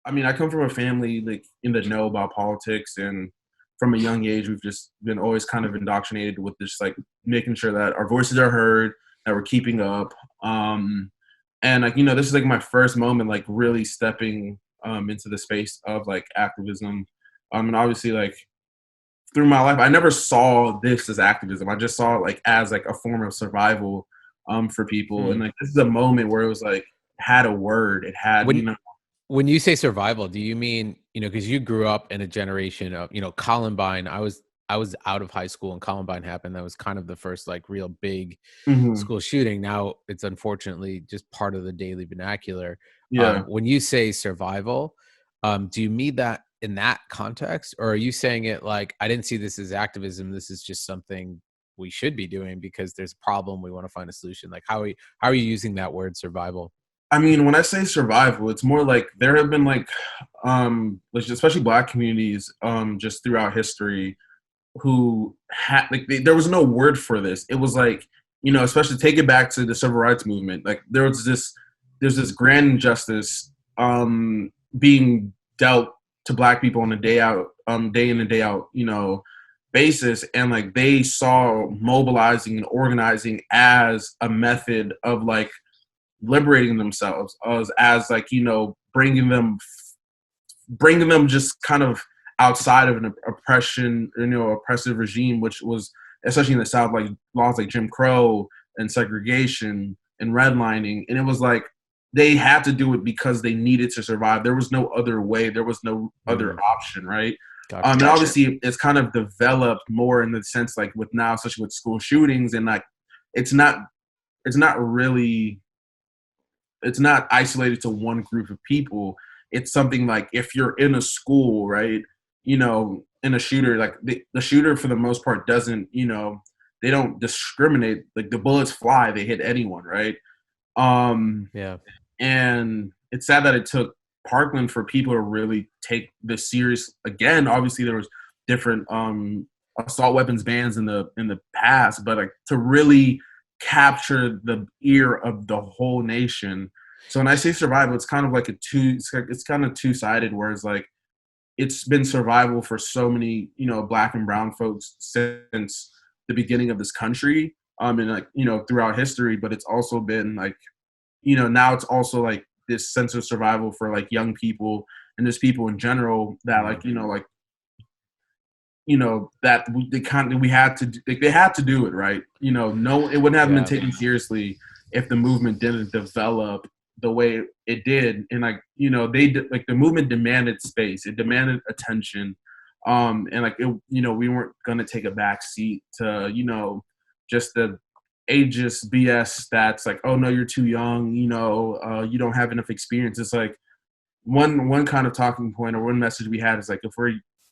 I mean, I come from a family like in the know about politics, and from a young age, we've just been always kind of indoctrinated with just like making sure that our voices are heard, that we're keeping up. And like, this is like my first moment, like really stepping into the space of like activism. And obviously, like through my life, I never saw this as activism. I just saw it like as like a form of survival for people. And Hmm. like this is a moment where it was like had a word. It had, When when you say survival, do you mean, because you grew up in a generation of, Columbine. I was out of high school and Columbine happened. That was kind of the first like real big mhm, school shooting. Now it's unfortunately just part of the daily vernacular. yeah. When you say survival, do you mean that in that context, or are you saying it like, I didn't see this as activism, this is just something we should be doing because there's a problem, we want to find a solution? Like, how are you using that word survival? I mean, when I say survival, it's more like there have been like especially Black communities, just throughout history, who had like there was no word for this. It was like, especially take it back to the civil rights movement. Like there's this grand injustice being dealt to Black people on a day in and day out, basis, and like they saw mobilizing and organizing as a method of like liberating themselves, as like bringing them just kind of outside of an oppressive regime, which was especially in the South, like laws like Jim Crow and segregation and redlining. And it was like they had to do it because they needed to survive. There was no other way. There was no other Mm, option, right? gotcha. And obviously, it's kind of developed more in the sense like with now, especially with school shootings, and like it's not it's not really it's not isolated to one group of people. It's something like if you're in a school, right? In a shooter, like the shooter for the most part doesn't, they don't discriminate. Like the bullets fly, they hit anyone, right? Um, Yeah. and it's sad that it took Parkland for people to really take this serious. Again, obviously there was different assault weapons bans in the past, but like to really capture the ear of the whole nation. So when I say survival, it's kind of like it's kind of two sided. Whereas like it's been survival for so many Black and brown folks since the beginning of this country, and like throughout history. But it's also been like now it's also like this sense of survival for like young people and just people in general that Mm, like that we had to like they had to do it, right. No, it wouldn't have been yeah. taken seriously if the movement didn't develop the way it did. And like they did, like the movement demanded space, it demanded attention, and like we weren't going to take a back seat to just the ageist BS that's like, oh no, you're too young, you don't have enough experience. It's like one kind of talking point or one message we had is like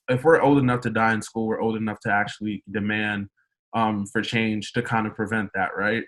if we're old enough to die in school, we're old enough to actually demand for change to kind of prevent that, right?